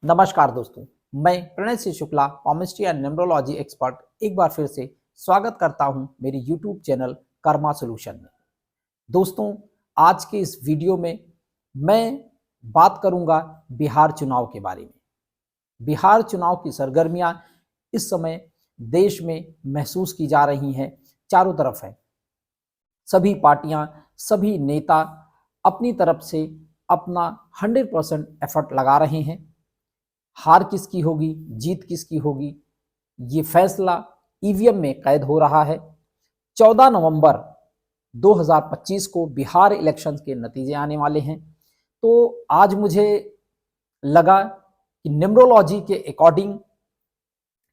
नमस्कार दोस्तों, मैं Pranay Singh Shukla, chemistry and numerology expert एक बार फिर से स्वागत करता हूं मेरे यूट्यूब चैनल कर्मा सॉल्यूशन में। दोस्तों, आज के इस वीडियो में मैं बात करूंगा बिहार चुनाव के बारे में। बिहार चुनाव की सरगर्मियां इस समय देश में महसूस की जा रही हैं, चारों तरफ है। सभी पार्टियां, सभी नेता अपनी तरफ से अपना 100% एफर्ट लगा रहे हैं। हार किसकी होगी, जीत किसकी होगी, ये फैसला ईवीएम में कैद हो रहा है। 14 नवंबर 2025 को बिहार इलेक्शन के नतीजे आने वाले हैं। तो आज मुझे लगा कि न्यूमरोलॉजी के अकॉर्डिंग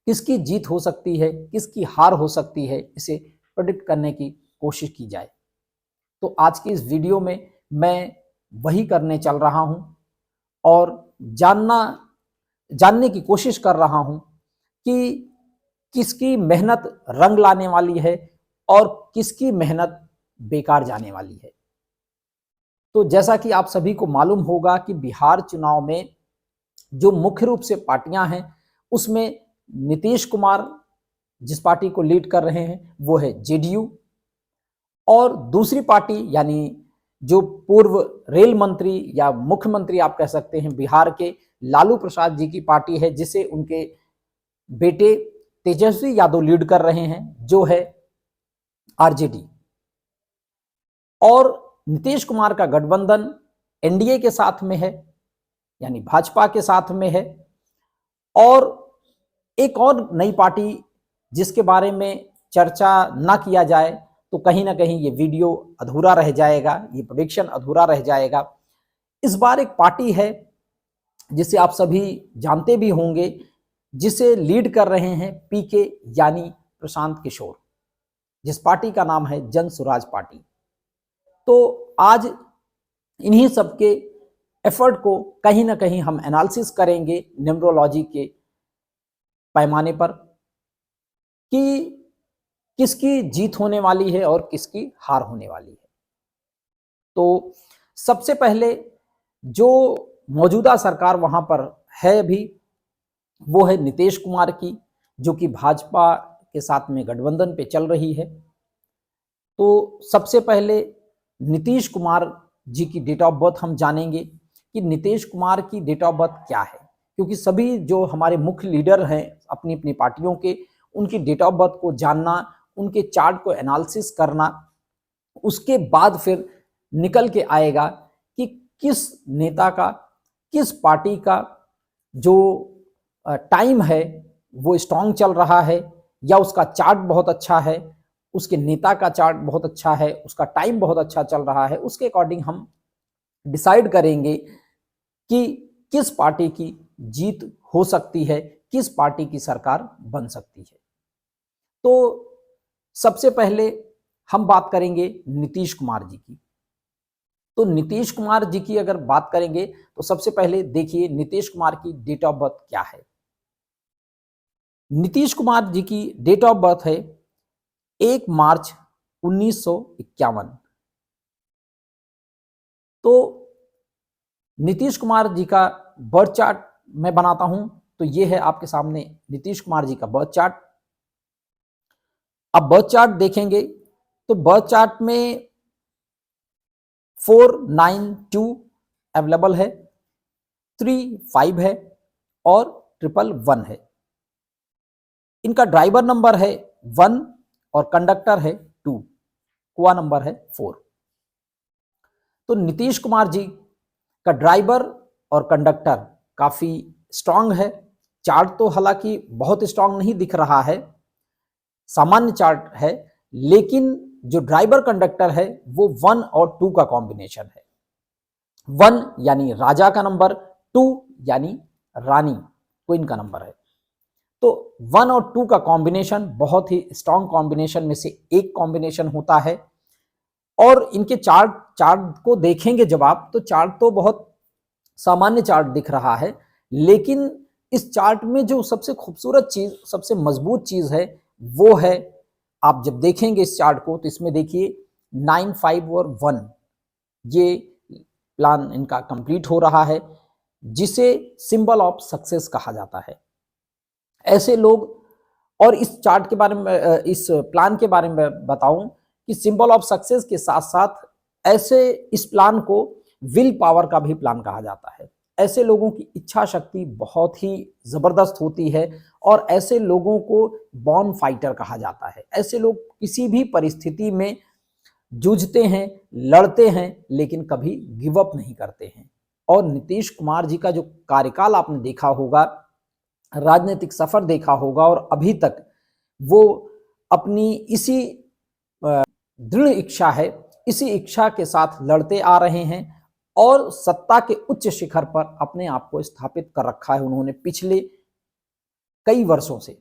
किसकी जीत हो सकती है, किसकी हार हो सकती है, इसे प्रेडिक्ट करने की कोशिश की जाए। तो आज की इस वीडियो में मैं वही करने चल रहा हूं और जानने की कोशिश कर रहा हूं कि किसकी मेहनत रंग लाने वाली है और किसकी मेहनत बेकार जाने वाली है। तो जैसा कि आप सभी को मालूम होगा कि बिहार चुनाव में जो मुख्य रूप से पार्टियां हैं, उसमें नीतीश कुमार जिस पार्टी को लीड कर रहे हैं वो है जेडीयू, और दूसरी पार्टी यानी जो पूर्व रेल मंत्री या मुख्यमंत्री आप कह सकते हैं बिहार के, लालू प्रसाद जी की पार्टी है, जिसे उनके बेटे तेजस्वी यादव लीड कर रहे हैं, जो है आरजेडी। और नीतीश कुमार का गठबंधन एनडीए के साथ में है, यानी भाजपा के साथ में है। और एक और नई पार्टी जिसके बारे में चर्चा ना किया जाए तो कहीं ना कहीं ये वीडियो अधूरा रह जाएगा, ये प्रेडिक्शन अधूरा रह जाएगा। इस बार एक पार्टी है जिसे आप सभी जानते भी होंगे, जिसे लीड कर रहे हैं पीके यानी प्रशांत किशोर, जिस पार्टी का नाम है जन स्वराज पार्टी। तो आज इन्हीं सबके एफर्ट को कहीं ना कहीं हम एनालिसिस करेंगे न्यूमरोलॉजी के पैमाने पर कि किसकी जीत होने वाली है और किसकी हार होने वाली है। तो सबसे पहले जो मौजूदा सरकार वहां पर है अभी, वो है नीतीश कुमार की, जो कि भाजपा के साथ में गठबंधन पे चल रही है। तो सबसे पहले नीतीश कुमार जी की डेट ऑफ बर्थ हम जानेंगे कि नीतीश कुमार की डेट ऑफ बर्थ क्या है, क्योंकि सभी जो हमारे मुख्य लीडर हैं अपनी अपनी पार्टियों के, उनकी डेट ऑफ बर्थ को जानना, उनके चार्ट को एनालिसिस करना, उसके बाद फिर निकल के आएगा कि किस नेता का, किस पार्टी का जो टाइम है वो स्ट्रांग चल रहा है, या उसका चार्ट बहुत अच्छा है, उसके नेता का चार्ट बहुत अच्छा है, उसका टाइम बहुत अच्छा चल रहा है। उसके अकॉर्डिंग हम डिसाइड करेंगे कि किस पार्टी की जीत हो सकती है, किस पार्टी की सरकार बन सकती है। तो सबसे पहले हम बात करेंगे नीतीश कुमार जी की। तो नीतीश कुमार जी की अगर बात करेंगे तो सबसे पहले देखिए नीतीश कुमार की डेट ऑफ बर्थ क्या है। नीतीश कुमार जी की डेट ऑफ बर्थ है 1 मार्च 1951। तो नीतीश कुमार जी का बर्थ चार्ट मैं बनाता हूं, तो ये है आपके सामने नीतीश कुमार जी का बर्थ चार्ट। अब बर्थ चार्ट देखेंगे तो बर्थ चार्ट में 492 अवेलेबल है, 35 है और 111 है। इनका ड्राइवर नंबर है 1 और कंडक्टर है 2, कुआ नंबर है 4। तो नीतीश कुमार जी का ड्राइवर और कंडक्टर काफी स्ट्रांग है। चार्ट तो हालांकि बहुत स्ट्रांग नहीं दिख रहा है, सामान्य चार्ट है, लेकिन जो ड्राइवर कंडक्टर है वो 1 और 2 का कॉम्बिनेशन है। 1 यानी राजा का नंबर, 2 यानी रानी क्वीन का नंबर है। तो 1 और 2 का कॉम्बिनेशन बहुत ही स्ट्रांग कॉम्बिनेशन में से एक कॉम्बिनेशन होता है। और इनके चार्ट को देखेंगे जब आप, तो चार्ट तो बहुत सामान्य चार्ट दिख रहा है, लेकिन इस चार्ट में जो सबसे खूबसूरत चीज, सबसे मजबूत चीज है वो है, आप जब देखेंगे इस चार्ट को तो इसमें देखिए 9, 5 और 1 ये प्लान इनका कंप्लीट हो रहा है। जिसे सिंबल ऑफ सक्सेस कहा जाता है। ऐसे लोग, और इस चार्ट के बारे में, इस प्लान के बारे में बताऊं कि सिंबल ऑफ सक्सेस के साथ साथ ऐसे इस प्लान को विल पावर का भी प्लान कहा जाता है। ऐसे लोगों की इच्छा शक्ति बहुत ही जबरदस्त होती है और ऐसे लोगों को बॉर्न फाइटर कहा जाता है। ऐसे लोग किसी भी परिस्थिति में जूझते हैं, लड़ते हैं, लेकिन कभी गिव अप नहीं करते हैं। और नीतीश कुमार जी का जो कार्यकाल आपने देखा होगा, राजनीतिक सफर देखा होगा, और अभी तक वो अपनी इसी दृढ़ इच्छा है, इसी इच्छा के साथ लड़ते आ रहे हैं और सत्ता के उच्च शिखर पर अपने आप को स्थापित कर रखा है उन्होंने पिछले कई वर्षों से।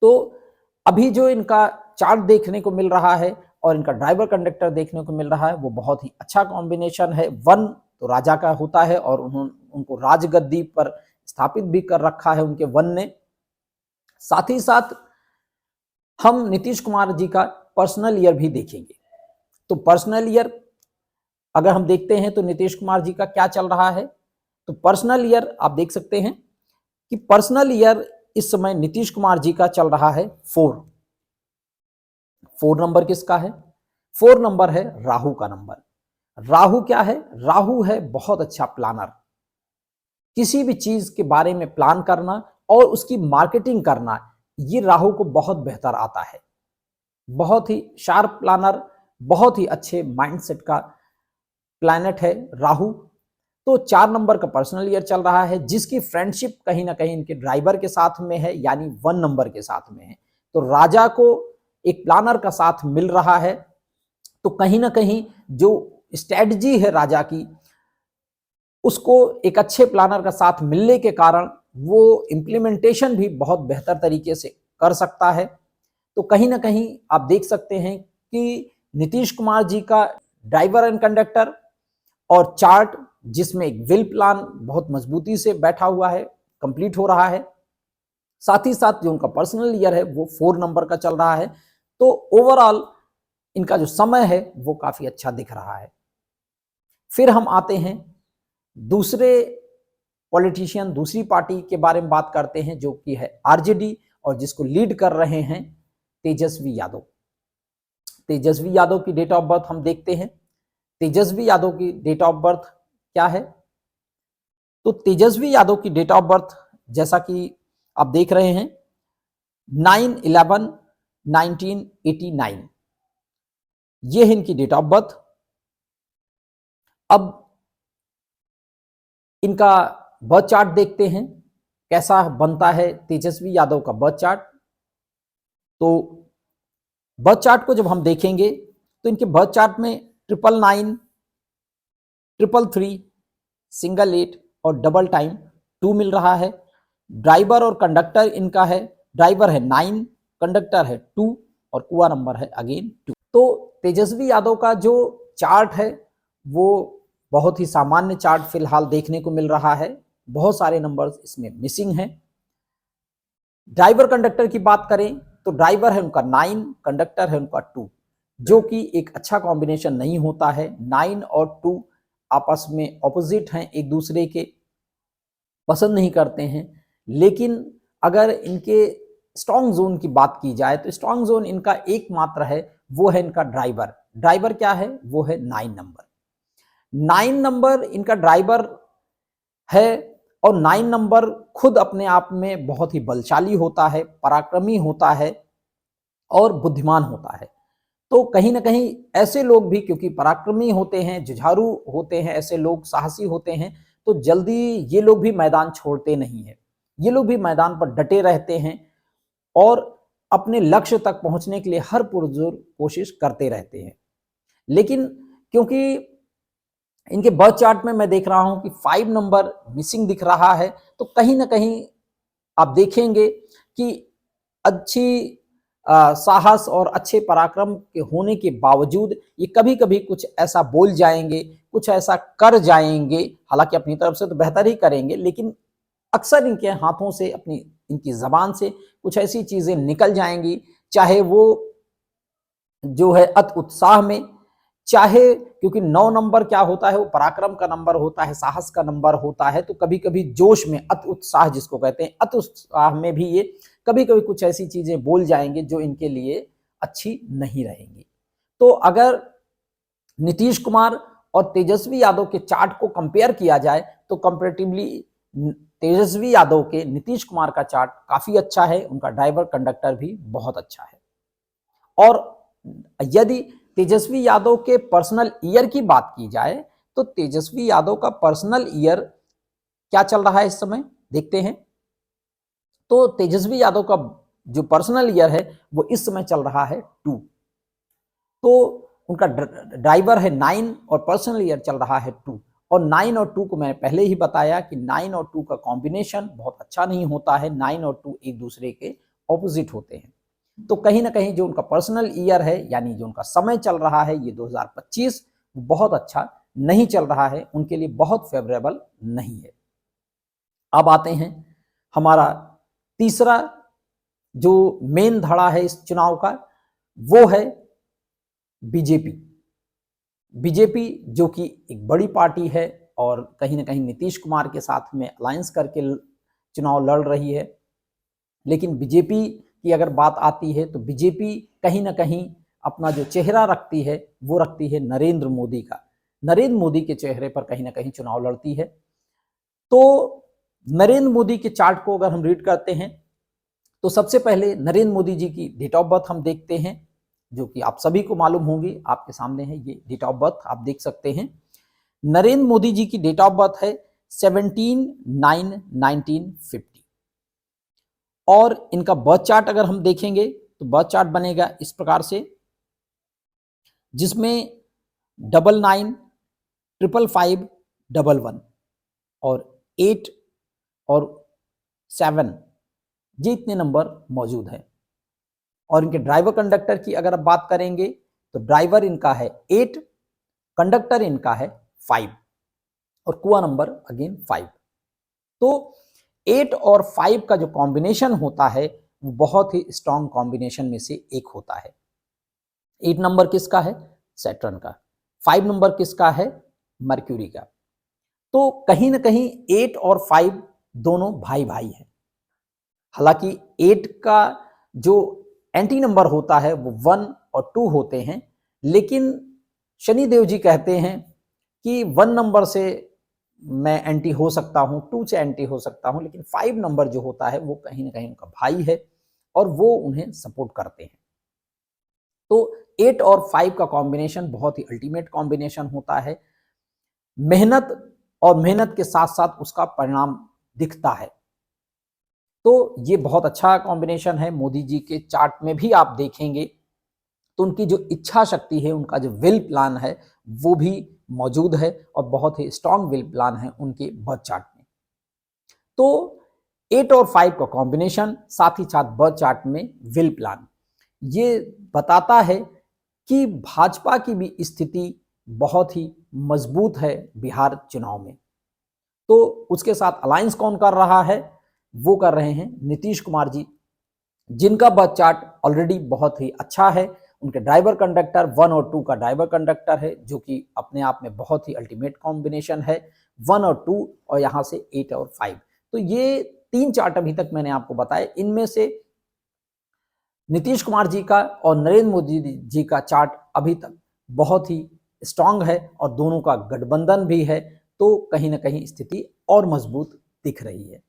तो अभी जो इनका चार्ट देखने को मिल रहा है और इनका ड्राइवर कंडक्टर देखने को मिल रहा है, वो बहुत ही अच्छा कॉम्बिनेशन है। वन तो राजा का होता है और उनको राजगद्दी पर स्थापित भी कर रखा है उनके वन ने। साथ ही साथ हम नीतीश कुमार जी का पर्सनल ईयर भी देखेंगे। तो पर्सनल ईयर अगर हम देखते हैं तो नीतीश कुमार जी का क्या चल रहा है, तो पर्सनल ईयर आप देख सकते हैं कि पर्सनल ईयर इस समय नीतीश कुमार जी का चल रहा है 4 नंबर किसका है? 4 नंबर है राहु का नंबर। राहु क्या है? राहु है बहुत अच्छा प्लानर। किसी भी चीज के बारे में प्लान करना और उसकी मार्केटिंग करना, ये राहु को बहुत बेहतर आता है। बहुत ही शार्प प्लानर, बहुत ही अच्छे माइंडसेट का प्लैनेट है राहु। तो 4 नंबर का पर्सनल ईयर चल रहा है, जिसकी फ्रेंडशिप कहीं ना कहीं इनके ड्राइवर के साथ में है, यानी 1 नंबर के साथ में है। तो राजा को एक प्लानर का साथ मिल रहा है, तो कहीं ना कहीं जो स्ट्रेटजी है राजा की, उसको एक अच्छे प्लानर का साथ मिलने के कारण वो इम्प्लीमेंटेशन भी बहुत बेहतर तरीके से कर सकता है। तो कहीं ना कहीं आप देख सकते हैं कि नीतीश कुमार जी का ड्राइवर एंड कंडक्टर और चार्ट, जिसमें एक विल प्लान बहुत मजबूती से बैठा हुआ है, कंप्लीट हो रहा है। साथ ही साथ जो उनका पर्सनल ईयर है वो 4 नंबर का चल रहा है। तो ओवरऑल इनका जो समय है वो काफी अच्छा दिख रहा है। फिर हम आते हैं दूसरे पॉलिटिशियन, दूसरी पार्टी के बारे में बात करते हैं, जो कि है आरजेडी, और जिसको लीड कर रहे हैं तेजस्वी यादव। तेजस्वी यादव की डेट ऑफ बर्थ हम देखते हैं। तेजस्वी यादव की डेट ऑफ बर्थ क्या है? तो तेजस्वी यादव की डेट ऑफ बर्थ, जैसा कि आप देख रहे हैं, 9/11/1989, ये है इनकी डेट ऑफ बर्थ। अब इनका बर्थ चार्ट देखते हैं कैसा बनता है तेजस्वी यादव का बर्थ चार्ट। तो बर्थ चार्ट को जब हम देखेंगे तो इनके बर्थ चार्ट में 999, 333, सिंगल 8 और डबल टाइम 2 मिल रहा है। ड्राइवर और कंडक्टर इनका है, ड्राइवर है 9, कंडक्टर है 2 और कुआ नंबर है अगेन 2। तो तेजस्वी यादव का जो चार्ट है वो बहुत ही सामान्य चार्ट फिलहाल देखने को मिल रहा है, बहुत सारे नंबर्स इसमें मिसिंग हैं। ड्राइवर कंडक्टर की बात करें तो ड्राइवर है उनका 9, कंडक्टर है उनका 2, जो कि एक अच्छा कॉम्बिनेशन नहीं होता है। 9 और 2 आपस में ऑपोजिट हैं, एक दूसरे के पसंद नहीं करते हैं। लेकिन अगर इनके स्ट्रॉन्ग जोन की बात की जाए तो स्ट्रॉन्ग जोन इनका एकमात्र है, वो है इनका ड्राइवर। ड्राइवर क्या है? वो है 9 नंबर। 9 नंबर इनका ड्राइवर है और 9 नंबर खुद अपने आप में बहुत ही बलशाली होता है, पराक्रमी होता है और बुद्धिमान होता है। तो कहीं ना कहीं ऐसे लोग भी, क्योंकि पराक्रमी होते हैं, जुझारू होते हैं, ऐसे लोग साहसी होते हैं, तो जल्दी ये लोग भी मैदान छोड़ते नहीं है। ये लोग भी मैदान पर डटे रहते हैं और अपने लक्ष्य तक पहुंचने के लिए हर पुरजोर कोशिश करते रहते हैं। लेकिन क्योंकि इनके बर्थ चार्ट में मैं देख रहा हूं कि 5 नंबर मिसिंग दिख रहा है, तो कहीं ना कहीं आप देखेंगे कि अच्छी साहस और अच्छे पराक्रम के होने के बावजूद ये कभी कभी कुछ ऐसा बोल जाएंगे, कुछ ऐसा कर जाएंगे। हालांकि अपनी तरफ से तो बेहतर ही करेंगे, लेकिन अक्सर इनके हाथों से, अपनी इनकी जबान से कुछ ऐसी चीजें निकल जाएंगी, चाहे वो जो है अति उत्साह में, चाहे क्योंकि 9 नंबर क्या होता है, वो पराक्रम का नंबर होता है, साहस का नंबर होता है। तो कभी कभी जोश में, अति उत्साह जिसको कहते हैं, अति उत्साह में भी ये कभी कभी कुछ ऐसी चीजें बोल जाएंगे जो इनके लिए अच्छी नहीं रहेंगी। तो अगर नीतीश कुमार और तेजस्वी यादव के चार्ट को कंपेयर किया जाए तो कंपैरेटिवली तेजस्वी यादव के नीतीश कुमार का चार्ट काफी अच्छा है, उनका ड्राइवर कंडक्टर भी बहुत अच्छा है। और यदि तेजस्वी यादव के पर्सनल ईयर की बात की जाए तो तेजस्वी यादव का पर्सनल ईयर क्या चल रहा है इस समय, देखते हैं। तो तेजस्वी यादव का जो पर्सनल ईयर है वो इस समय चल रहा है 2। तो उनका ड्राइवर है 9 और पर्सनल ईयर चल रहा है 2। और 9 और 2 को मैंने पहले ही बताया कि 9 और 2 का कॉम्बिनेशन बहुत अच्छा नहीं होता है, 9 और 2 एक दूसरे के ऑपोजिट होते हैं। तो कहीं ना कहीं जो उनका पर्सनल ईयर है, यानी जो उनका समय चल रहा है ये 2025, बहुत अच्छा नहीं चल रहा है, उनके लिए बहुत फेवरेबल नहीं है। अब आते हैं हमारा तीसरा जो मेन धड़ा है इस चुनाव का, वो है बीजेपी। बीजेपी जो कि एक बड़ी पार्टी है और कहीं ना कहीं नीतीश कुमार के साथ में अलायंस करके चुनाव लड़ रही है। लेकिन बीजेपी की अगर बात आती है तो बीजेपी कहीं ना कहीं अपना जो चेहरा रखती है वो रखती है नरेंद्र मोदी का। नरेंद्र मोदी के चेहरे पर कहीं ना कहीं चुनाव लड़ती है। तो नरेंद्र मोदी के चार्ट को अगर हम रीड करते हैं तो सबसे पहले नरेंद्र मोदी जी की डेट ऑफ बर्थ हम देखते हैं, जो कि आप सभी को मालूम होंगी, आपके सामने है ये डेट ऑफ बर्थ, आप देख सकते हैं। नरेंद्र मोदी जी की डेट ऑफ बर्थ है 17/9/1950। और इनका बर्थ चार्ट अगर हम देखेंगे तो बर्थ चार्ट बनेगा इस प्रकार से, जिसमें 99555511 और 8 और 7 ये इतने नंबर मौजूद हैं। और इनके ड्राइवर कंडक्टर की अगर आप बात करेंगे तो ड्राइवर इनका है 8, कंडक्टर इनका है 5 और कुआ नंबर अगेन 5। तो 8 और 5 का जो कॉम्बिनेशन होता है वो बहुत ही स्ट्रॉन्ग कॉम्बिनेशन में से एक होता है। 8 नंबर किसका है, सैटर्न का। 5 नंबर किसका है, मर्क्यूरी का। तो कहीं ना कहीं 8 और 5 दोनों भाई भाई हैं। हालांकि 8 का जो एंटी नंबर होता है वो 1 और 2 होते हैं, लेकिन शनिदेव जी कहते हैं कि 1 नंबर से मैं एंटी हो सकता हूं, 2 से एंटी हो सकता हूं, लेकिन 5 नंबर जो होता है वो कहीं ना कहीं उनका भाई है और वो उन्हें सपोर्ट करते हैं। तो 8 और 5 का कॉम्बिनेशन बहुत ही अल्टीमेट कॉम्बिनेशन होता है। मेहनत और मेहनत के साथ साथ उसका परिणाम दिखता है। तो ये बहुत अच्छा कॉम्बिनेशन है। मोदी जी के चार्ट में भी आप देखेंगे तो उनकी जो इच्छा शक्ति है, उनका जो विल प्लान है वो भी मौजूद है और बहुत ही स्ट्रॉन्ग विल प्लान है उनके बर्थ चार्ट में। तो 8 और 5 का कॉम्बिनेशन, साथ ही साथ बर्थ चार्ट में विल प्लान, ये बताता है कि भाजपा की भी स्थिति बहुत ही मजबूत है बिहार चुनाव में। तो उसके साथ अलायंस कौन कर रहा है, वो कर रहे हैं नीतीश कुमार जी, जिनका बर्थ चार्ट ऑलरेडी बहुत ही अच्छा है। उनके ड्राइवर कंडक्टर 1 और 2 का ड्राइवर कंडक्टर है, जो कि अपने आप में बहुत ही अल्टीमेट कॉम्बिनेशन है, 1 और 2 और यहाँ से 8 और 5। तो ये 3 चार्ट अभी तक मैंने आपको बताए। इनमें से नीतीश कुमार जी का और नरेंद्र मोदी जी का चार्ट अभी तक बहुत ही स्ट्रांग है और दोनों का गठबंधन भी है। तो कहीं ना कहीं स्थिति और मजबूत दिख रही है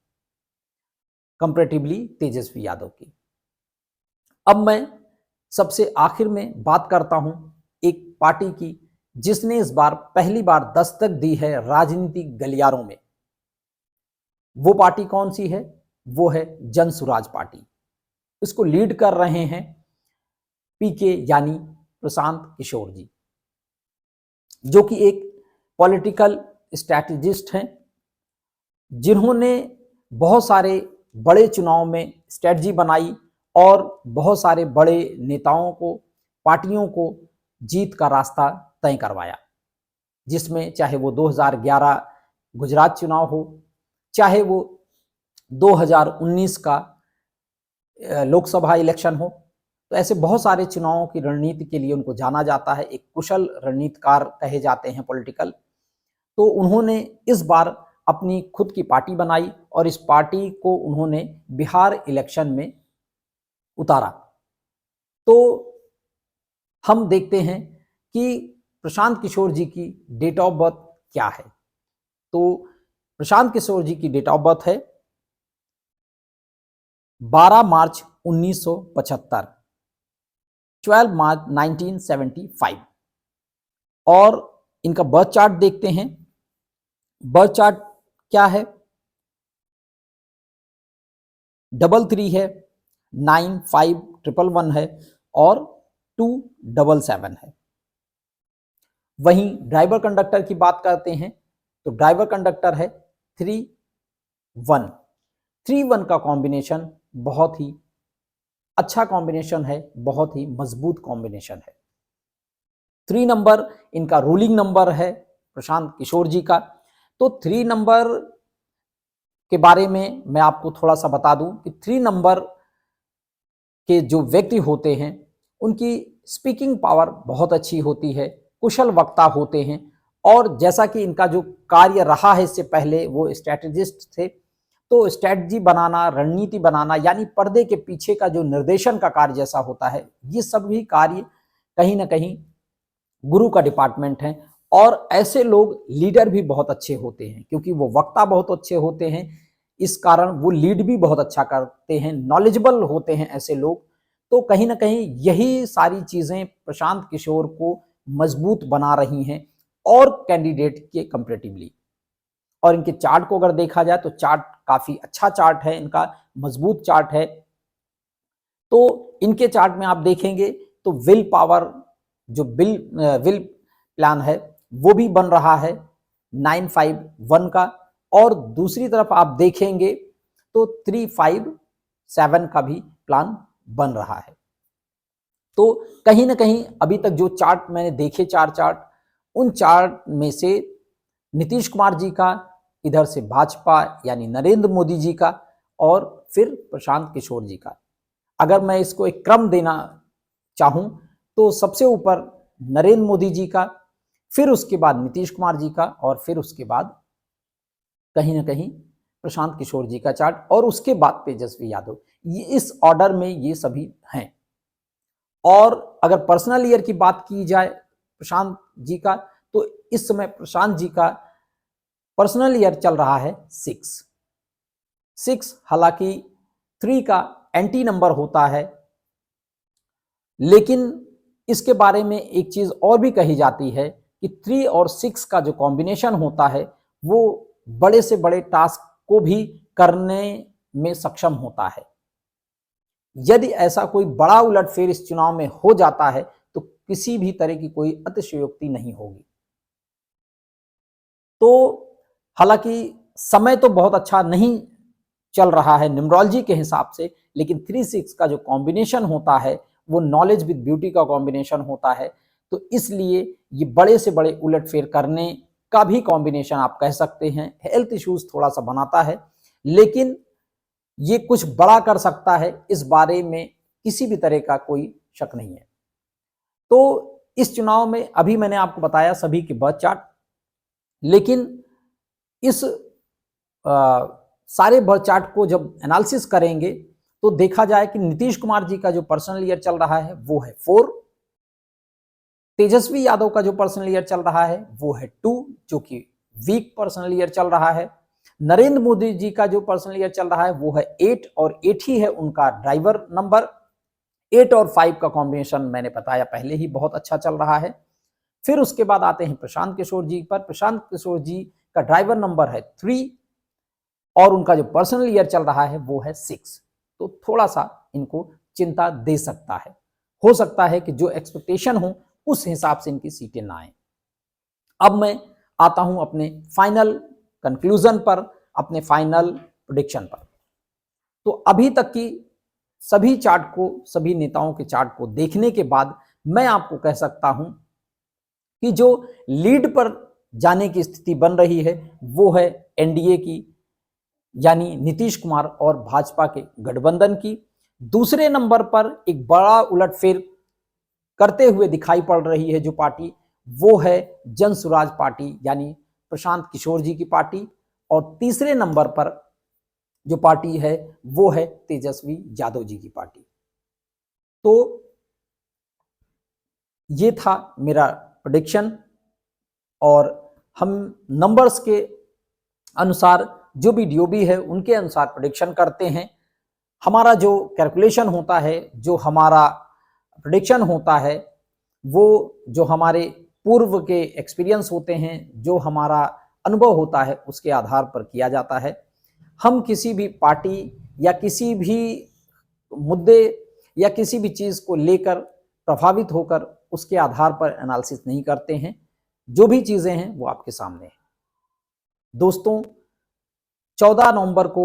कंपैरेटिवली तेजस्वी यादव की। अब मैं सबसे आखिर में बात करता हूं एक पार्टी की जिसने इस बार पहली बार दस्तक दी है राजनीतिक गलियारों में। वो पार्टी कौन सी है, वो है जन सुराज पार्टी। इसको लीड कर रहे हैं पीके यानी प्रशांत किशोर जी, जो कि एक पॉलिटिकल स्ट्रैटेजिस्ट हैं, जिन्होंने बहुत सारे बड़े चुनाव में स्ट्रैटेजी बनाई और बहुत सारे बड़े नेताओं को, पार्टियों को जीत का रास्ता तय करवाया। जिसमें चाहे वो 2011 गुजरात चुनाव हो, चाहे वो 2019 का लोकसभा इलेक्शन हो, तो ऐसे बहुत सारे चुनावों की रणनीति के लिए उनको जाना जाता है, एक कुशल रणनीतिकार कहे जाते हैं पॉलिटिकल। तो उन्होंने इस बार अपनी खुद की पार्टी बनाई और इस पार्टी को उन्होंने बिहार इलेक्शन में उतारा। तो हम देखते हैं कि प्रशांत किशोर जी की डेट ऑफ बर्थ क्या है। तो प्रशांत किशोर जी की डेट ऑफ बर्थ है 12 मार्च 1975, 12 मार्च 1975। और इनका बर्थ चार्ट देखते हैं। बर्थ चार्ट क्या है? 33 है, 9511 है और 277 है। वहीं ड्राइवर कंडक्टर की बात करते हैं तो ड्राइवर कंडक्टर है 31 का कॉम्बिनेशन बहुत ही अच्छा कॉम्बिनेशन है, बहुत ही मजबूत कॉम्बिनेशन है। 3 नंबर इनका रूलिंग नंबर है प्रशांत किशोर जी का। तो 3 नंबर के बारे में मैं आपको थोड़ा सा बता दूं कि 3 नंबर के जो व्यक्ति होते हैं उनकी स्पीकिंग पावर बहुत अच्छी होती है, कुशल वक्ता होते हैं। और जैसा कि इनका जो कार्य रहा है इससे पहले, वो स्ट्रैटेजिस्ट थे। तो स्ट्रैटेजी बनाना, रणनीति बनाना, यानी पर्दे के पीछे का जो निर्देशन का कार्य जैसा होता है, ये सभी कार्य कहीं ना कहीं गुरु का डिपार्टमेंट है। और ऐसे लोग लीडर भी बहुत अच्छे होते हैं क्योंकि वो वक्ता बहुत अच्छे होते हैं, इस कारण वो लीड भी बहुत अच्छा करते हैं, नॉलेजेबल होते हैं ऐसे लोग। तो कहीं ना कहीं यही सारी चीजें प्रशांत किशोर को मजबूत बना रही हैं और कैंडिडेट के कंपैरेटिवली। और इनके चार्ट को अगर देखा जाए तो चार्ट काफी अच्छा चार्ट है, इनका मजबूत चार्ट है। तो इनके चार्ट में आप देखेंगे तो विल पावर, जो विल प्लान है वो भी बन रहा है 951 का। और दूसरी तरफ आप देखेंगे तो 357 का भी प्लान बन रहा है। तो कहीं ना कहीं अभी तक जो चार्ट मैंने देखे, 4 चार्ट, उन चार्ट में से नीतीश कुमार जी का, इधर से भाजपा यानी नरेंद्र मोदी जी का, और फिर प्रशांत किशोर जी का। अगर मैं इसको एक क्रम देना चाहूं तो सबसे ऊपर नरेंद्र मोदी जी का, फिर उसके बाद नीतीश कुमार जी का, और फिर उसके बाद कहीं ना कहीं प्रशांत किशोर जी का चार्ट, और उसके बाद तेजस्वी यादव। ये इस ऑर्डर में ये सभी हैं। और अगर पर्सनल ईयर की बात की जाए प्रशांत जी का, तो इस समय प्रशांत जी का पर्सनल ईयर चल रहा है 6। हालांकि 3 का एंटी नंबर होता है, लेकिन इसके बारे में एक चीज और भी कही जाती है कि 3 और 6 का जो कॉम्बिनेशन होता है वो बड़े से बड़े टास्क को भी करने में सक्षम होता है। यदि ऐसा कोई बड़ा उलटफेर इस चुनाव में हो जाता है तो किसी भी तरह की कोई अतिशयोक्ति नहीं होगी। तो हालांकि समय तो बहुत अच्छा नहीं चल रहा है न्यूमरोलॉजी के हिसाब से, लेकिन 3-6 का जो कॉम्बिनेशन होता है वो नॉलेज विद ब्यूटी का कॉम्बिनेशन होता है। तो इसलिए ये बड़े से बड़े उलटफेर करने का भी कॉम्बिनेशन आप कह सकते हैं। हेल्थ इश्यूज थोड़ा सा बनाता है, लेकिन ये कुछ बड़ा कर सकता है, इस बारे में किसी भी तरह का कोई शक नहीं है। तो इस चुनाव में अभी मैंने आपको बताया सभी के बर्थ चार्ट, लेकिन इस सारे बर्थ चार्ट को जब एनालिसिस करेंगे तो देखा जाए कि नीतीश कुमार जी का जो पर्सनल ईयर चल रहा है वो है 4, तेजस्वी यादव का जो पर्सनल ईयर चल रहा है वो है 2, जो कि वीक पर्सनल ईयर चल रहा है। नरेंद्र मोदी जी का जो पर्सनल ईयर चल रहा है वो है 8, और 8 ही है उनका ड्राइवर नंबर। 8 और 5 का कॉम्बिनेशन मैंने बताया पहले ही बहुत अच्छा चल रहा है। फिर उसके बाद आते हैं प्रशांत किशोर जी पर। प्रशांत किशोर जी का ड्राइवर नंबर है 3 और उनका जो पर्सनल ईयर चल रहा है वो है 6। तो थोड़ा सा इनको चिंता दे सकता है, हो सकता है कि जो एक्सपेक्टेशन हो उस हिसाब से इनकी सीटें ना आए। अब मैं आता हूं अपने फाइनल कंक्लूजन पर, अपने फाइनल प्रेडिक्शन पर। तो अभी तक की सभी चार्ट को, सभी नेताओं के चार्ट को देखने के बाद मैं आपको कह सकता हूं कि जो लीड पर जाने की स्थिति बन रही है वो है एनडीए की, यानी नीतीश कुमार और भाजपा के गठबंधन की। दूसरे नंबर पर एक बड़ा उलटफेर करते हुए दिखाई पड़ रही है जो पार्टी, वो है जन सुराज पार्टी यानी प्रशांत किशोर जी की पार्टी। और तीसरे नंबर पर जो पार्टी है वो है तेजस्वी यादव जी की पार्टी। तो ये था मेरा प्रेडिक्शन, और हम नंबर्स के अनुसार जो भी डीओबी है उनके अनुसार प्रेडिक्शन करते हैं। हमारा जो कैलकुलेशन होता है, जो हमारा प्रेडिक्शन होता है, वो जो हमारे पूर्व के एक्सपीरियंस होते हैं, जो हमारा अनुभव होता है, उसके आधार पर किया जाता है। हम किसी भी पार्टी या किसी भी मुद्दे या किसी भी चीज़ को लेकर प्रभावित होकर उसके आधार पर एनालिसिस नहीं करते हैं। जो भी चीज़ें हैं वो आपके सामने हैं। दोस्तों, 14 नवंबर को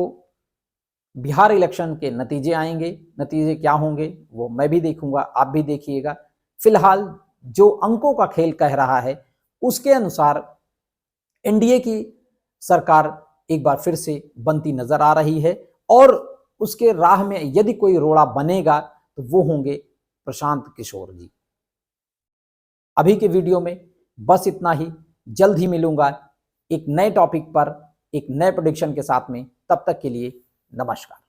बिहार इलेक्शन के नतीजे आएंगे। नतीजे क्या होंगे वो मैं भी देखूंगा, आप भी देखिएगा। फिलहाल जो अंकों का खेल कह रहा है उसके अनुसार एनडीए की सरकार एक बार फिर से बनती नजर आ रही है, और उसके राह में यदि कोई रोड़ा बनेगा तो वो होंगे प्रशांत किशोर जी। अभी के वीडियो में बस इतना ही। जल्द ही मिलूंगा एक नए टॉपिक पर, एक नए प्रेडिक्शन के साथ में। तब तक के लिए नमस्कार।